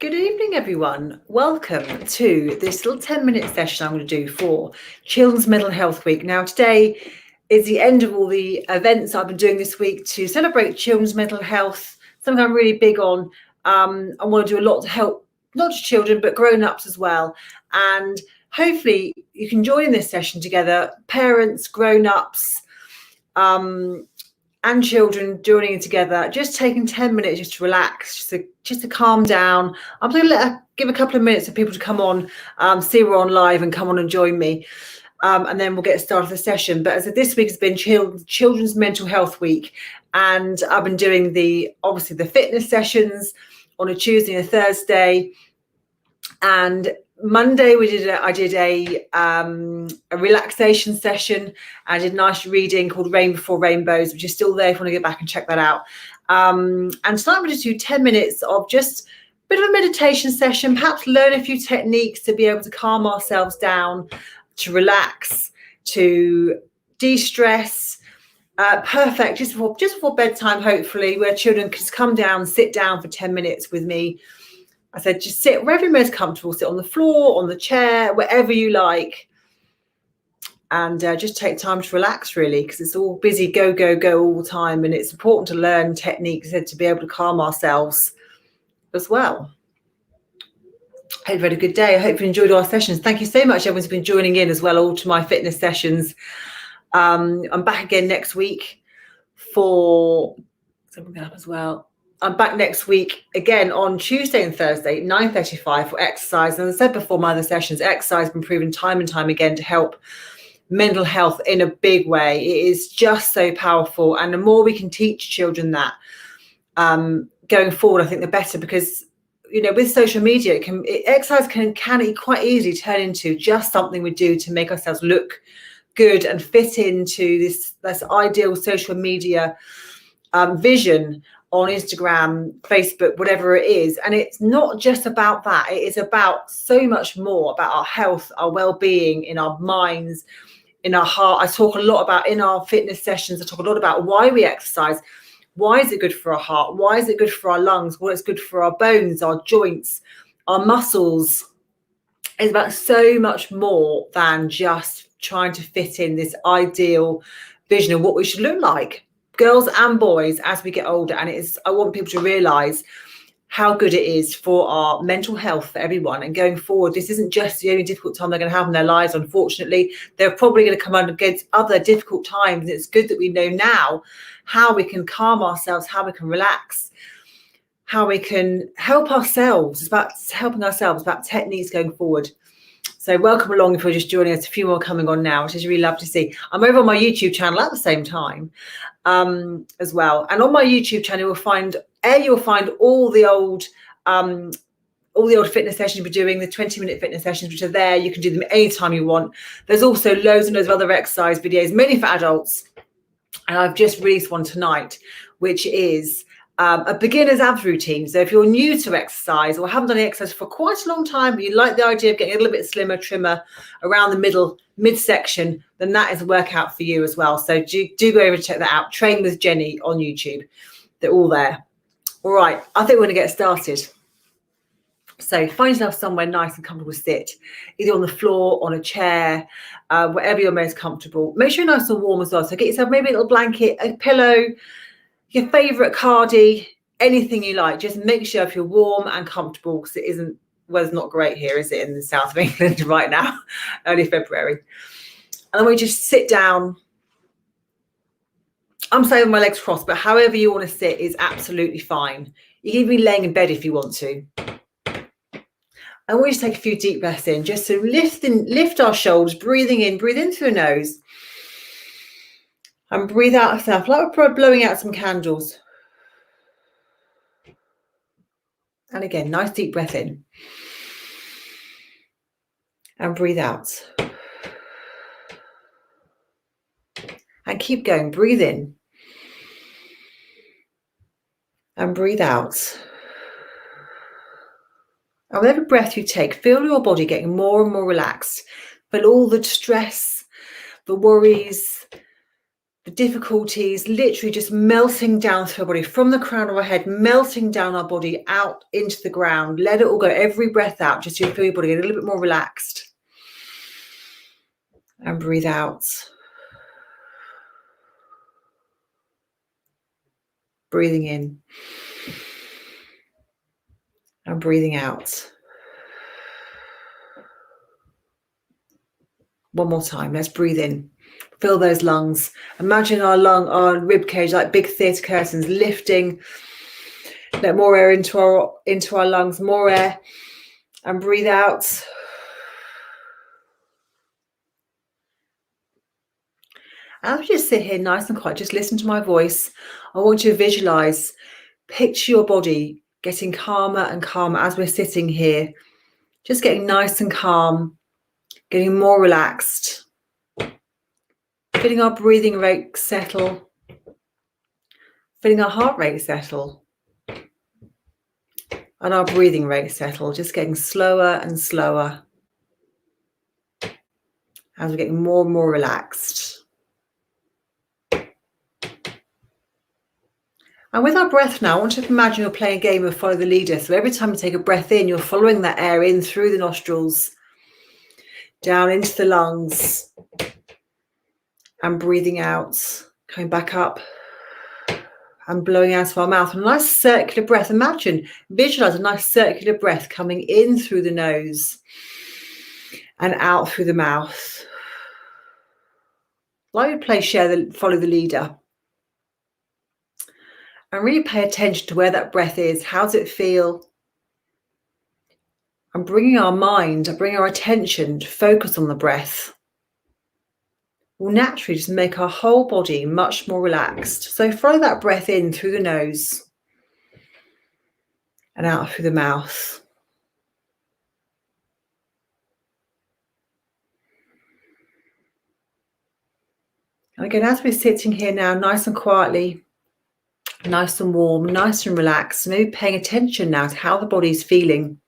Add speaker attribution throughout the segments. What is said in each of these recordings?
Speaker 1: Good evening, everyone. Welcome to this little 10-minute session I'm going to do for Children's Mental Health Week. Now, today is the end of all the events I've been doing this week to celebrate children's mental health, something I'm really big on. I want to do a lot to help not just children, but grown-ups as well. And hopefully you can join this session together, parents, grown-ups, and children joining together, just taking 10 minutes just to relax, just to calm down. I'm going to give a couple of minutes for people to come on, see we're on live and come on and join me. And then we'll get started the session. But as this week has been Children's Mental Health Week, and I've been doing obviously the fitness sessions on a Tuesday and a Thursday. And Monday I did a relaxation session. I did a nice reading called Rain Before Rainbows, which is still there if you want to go back and check that out. And tonight I'm going to do 10 minutes of just a bit of a meditation session, perhaps learn a few techniques to be able to calm ourselves down, to relax, to de-stress. Perfect, just before bedtime, hopefully, where children can just come down, sit down for 10 minutes with me. I said, just sit wherever you're most comfortable. Sit on the floor, on the chair, wherever you like. And just take time to relax, really, because it's all busy, go, go, go all the time. And it's important to learn techniques to be able to calm ourselves as well. I hope you had a good day. I hope you enjoyed our sessions. Thank you so much, everyone's been joining in as well, all to my fitness sessions. I'm back again next week for something up as well. I'm back next week again on Tuesday and Thursday, 9:35 for exercise. And as I said before, my other sessions, exercise has been proven time and time again to help mental health in a big way. It is just so powerful. And the more we can teach children that going forward, I think the better, because, you know, with social media, exercise can quite easily turn into just something we do to make ourselves look good and fit into this ideal social media vision on Instagram, Facebook, whatever it is. And it's not just about that. It is about so much more, about our health, our well-being, in our minds, in our heart. I talk a lot about, in our fitness sessions, I talk a lot about why we exercise. Why is it good for our heart? Why is it good for our lungs? Well, it's good for our bones, our joints, our muscles. It's about so much more than just trying to fit in this ideal vision of what we should look like, girls and boys, as we get older. And I want people to realize how good it is for our mental health for everyone. And going forward, this isn't just the only difficult time they're going to have in their lives. Unfortunately, they're probably going to come up against other difficult times. And it's good that we know now how we can calm ourselves, how we can relax, how we can help ourselves. It's about helping ourselves, about techniques going forward. So welcome along if you're just joining us. A few more coming on now, which is really lovely to see. I'm over on my YouTube channel at the same time as well. And on my YouTube channel, you'll find all the old fitness sessions we're doing, the 20-minute fitness sessions, which are there. You can do them anytime you want. There's also loads and loads of other exercise videos, mainly for adults. And I've just released one tonight, which is a beginner's abs routine. So if you're new to exercise or haven't done any exercise for quite a long time, but you like the idea of getting a little bit slimmer, trimmer around the midsection, then that is a workout for you as well. So do go over and check that out. Train with Jenny on YouTube. They're all there. All right, I think we're going to get started. So find yourself somewhere nice and comfortable to sit, either on the floor, on a chair, wherever you're most comfortable. Make sure you're nice and warm as well. So get yourself maybe a little blanket, a pillow, your favourite cardi, anything you like. Just make sure if you're warm and comfortable, because weather's not great here, is it, in the south of England right now, early February. And then we just sit down. I'm saying with my legs crossed, but however you want to sit is absolutely fine. You can even be laying in bed if you want to. And we just take a few deep breaths in, just to lift our shoulders, breathing in through the nose. And breathe out yourself, like we're blowing out some candles. And again, nice deep breath in. And breathe out. And keep going, breathe in. And breathe out. And with every breath you take, feel your body getting more and more relaxed. Feel all the stress, the worries, the difficulties literally just melting down through our body, from the crown of our head, melting down our body out into the ground. Let it all go. Every breath out, just to feel your body get a little bit more relaxed. And breathe out. Breathing in. And breathing out. One more time. Let's breathe in. Fill those lungs. Imagine our rib cage like big theatre curtains lifting. Let more air into our lungs. More air. And breathe out. I'll just sit here nice and quiet. Just listen to my voice. I want you to visualize, picture your body getting calmer and calmer as we're sitting here. Just getting nice and calm, getting more relaxed. Feeling our breathing rate settle. Feeling our heart rate settle. And our breathing rate settle. Just getting slower and slower. As we're getting more and more relaxed. And with our breath now, I want you to imagine you're playing a game of follow the leader. So every time you take a breath in, you're following that air in through the nostrils, down into the lungs, and breathing out, coming back up and blowing out of our mouth. And a nice circular breath. Imagine, visualize a nice circular breath coming in through the nose and out through the mouth. Like you play follow the leader. And really pay attention to where that breath is. How does it feel? And bringing our mind, bringing our attention to focus on the breath will naturally just make our whole body much more relaxed. So follow that breath in through the nose and out through the mouth. And again, as we're sitting here now, nice and quietly, nice and warm, nice and relaxed, maybe paying attention now to how the body's feeling.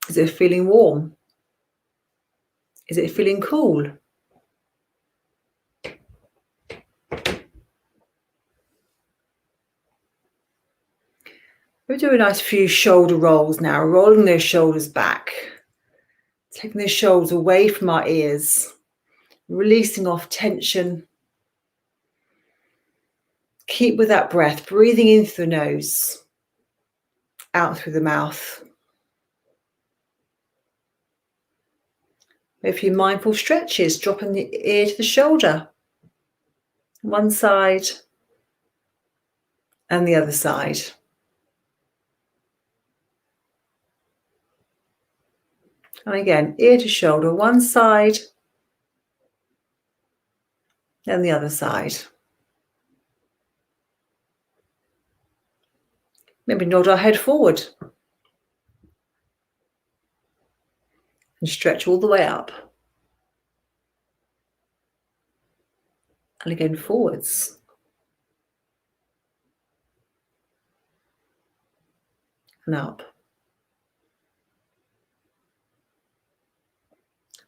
Speaker 1: Is it feeling warm? Is it feeling cool? We'll do a nice few shoulder rolls now, rolling those shoulders back, taking those shoulders away from our ears, releasing off tension. Keep with that breath, breathing in through the nose, out through the mouth. A few mindful stretches, dropping the ear to the shoulder. One side and the other side. And again, ear to shoulder, one side and the other side. Maybe nod our head forward and stretch all the way up. And again, forwards. And up.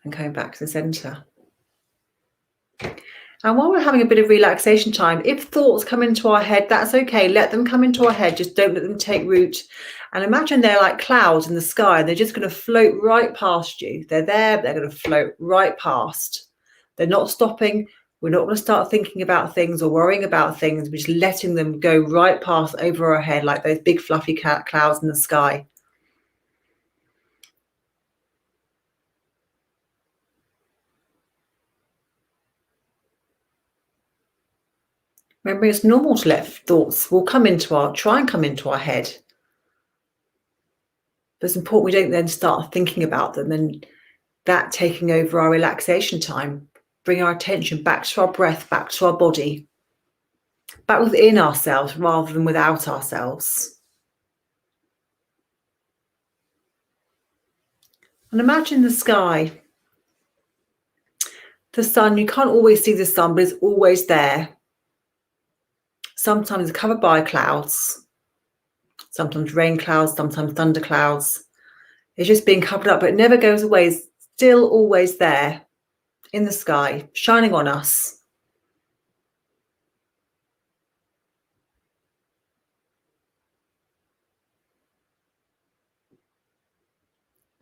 Speaker 1: And coming back to the center. And while we're having a bit of relaxation time, if thoughts come into our head, that's okay. Let them come into our head. Just don't let them take root. And imagine they're like clouds in the sky. They're just going to float right past you. They're there. They're going to float right past. They're not stopping. We're not going to start thinking about things or worrying about things. We're just letting them go right past over our head like those big fluffy clouds in the sky. Remember, it's normal to let thoughts try and come into our head. But it's important we don't then start thinking about them and that taking over our relaxation time. Bring our attention back to our breath, back to our body, back within ourselves rather than without ourselves. And imagine the sky. The sun, you can't always see the sun, but it's always there. Sometimes it's covered by clouds, sometimes rain clouds, sometimes thunder clouds. It's just being covered up, but it never goes away. It's still always there. in the sky, shining on us.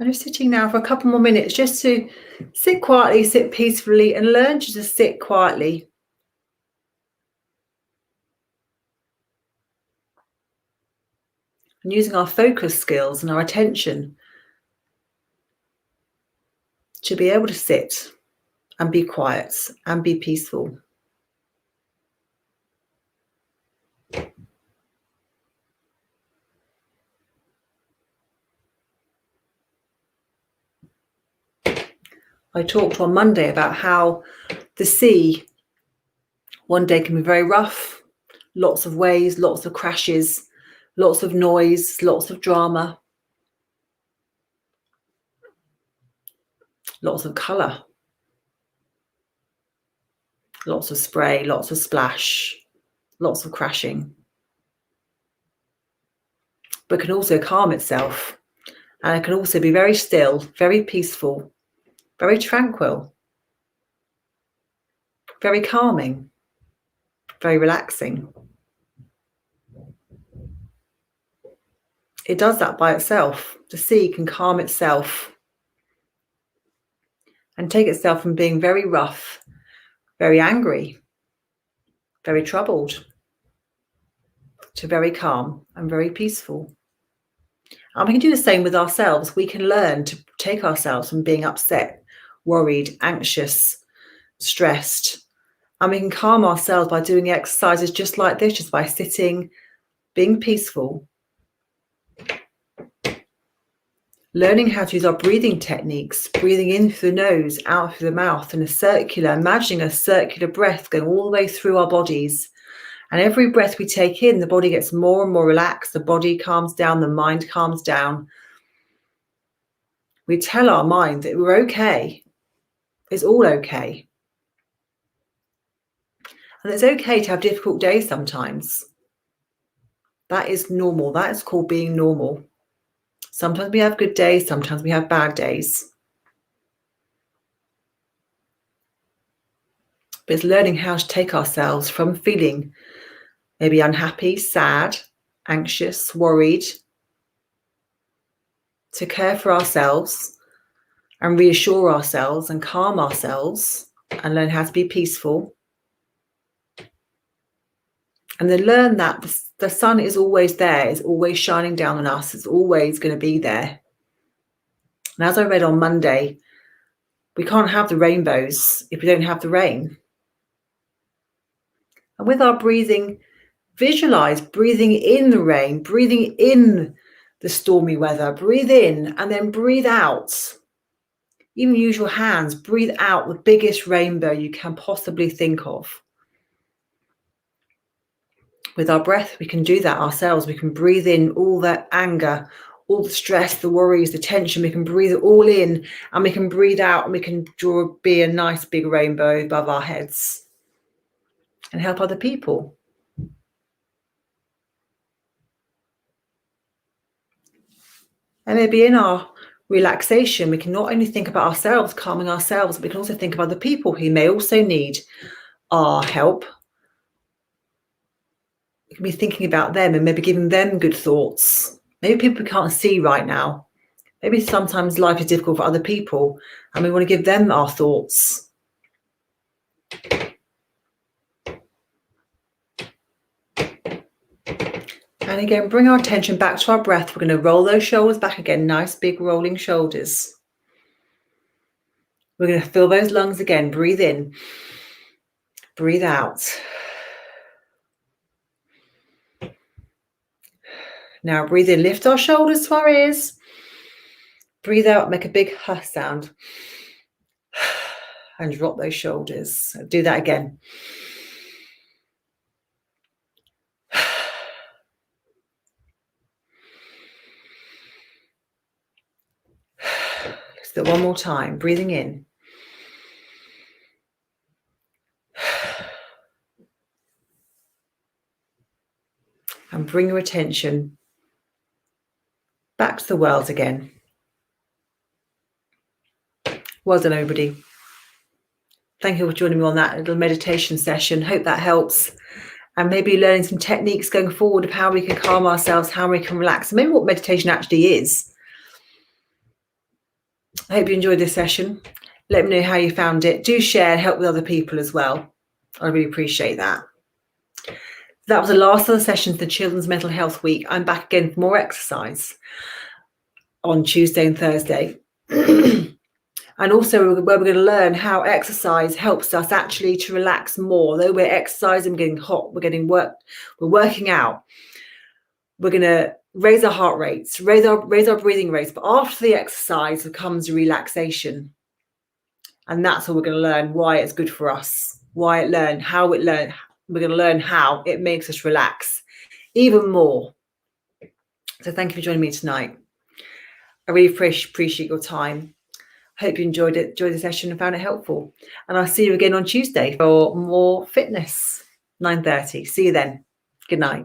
Speaker 1: And just sitting now for a couple more minutes, just to sit quietly, sit peacefully, and learn to just sit quietly. And using our focus skills and our attention to be able to sit and be quiet and be peaceful. I talked on Monday about how the sea one day can be very rough, lots of waves, lots of crashes, lots of noise, lots of drama, lots of colour, lots of spray, lots of splash, lots of crashing. But can also calm itself, and it can also be very still, very peaceful, very tranquil, very calming, very relaxing. It does that by itself. The sea can calm itself and take itself from being very rough, very angry, very troubled, to very calm and very peaceful. And we can do the same with ourselves. We can learn to take ourselves from being upset, worried, anxious, stressed, and we can calm ourselves by doing exercises just like this, just by sitting, being peaceful, learning how to use our breathing techniques, breathing in through the nose, out through the mouth, and imagining a circular breath going all the way through our bodies. And every breath we take in, the body gets more and more relaxed, the body calms down, the mind calms down. We tell our mind that we're okay. It's all okay. And it's okay to have difficult days sometimes. That is normal. That is called being normal. Sometimes we have good days, sometimes we have bad days. But it's learning how to take ourselves from feeling maybe unhappy, sad, anxious, worried, to care for ourselves and reassure ourselves and calm ourselves and learn how to be peaceful. And then learn that the sun is always there, it's always shining down on us, it's always going to be there. And as I read on Monday, we can't have the rainbows if we don't have the rain. And with our breathing, visualize breathing in the rain, breathing in the stormy weather, breathe in and then breathe out. Even use your hands, breathe out the biggest rainbow you can possibly think of. With our breath, we can do that ourselves. We can breathe in all that anger, all the stress, the worries, the tension. We can breathe it all in and we can breathe out and we can be a nice big rainbow above our heads and help other people. And maybe in our relaxation, we can not only think about ourselves, calming ourselves, but we can also think of other people who may also need our help. We can be thinking about them and maybe giving them good thoughts. Maybe people we can't see right now. Maybe sometimes life is difficult for other people and we want to give them our thoughts. And again, bring our attention back to our breath. We're going to roll those shoulders back again, nice big rolling shoulders. We're going to fill those lungs again. Breathe in, breathe out. Now breathe in, lift our shoulders to our ears. Breathe out, make a big huh sound. And drop those shoulders. Do that again. Let's do it one more time. Breathing in. And bring your attention back to the world again. Well done, everybody. Thank you for joining me on that little meditation session. Hope that helps. And maybe learning some techniques going forward of how we can calm ourselves, how we can relax, and maybe what meditation actually is. I hope you enjoyed this session. Let me know how you found it. Do share and help with other people as well. I really appreciate that. That was the last of the sessions of the Children's Mental Health Week. I'm back again for more exercise on Tuesday and Thursday. And also where we're going to learn how exercise helps us actually to relax more. Though we're exercising, we're getting hot, we're working out. We're going to raise our heart rates, raise our breathing rates. But after the exercise comes relaxation. And that's what we're going to learn, why it's good for us, we're going to learn how it makes us relax even more. So thank you for joining me tonight. I really appreciate your time. Hope you enjoyed the session and found it helpful. And I'll see you again on Tuesday for more fitness, 9:30. See you then. Good night.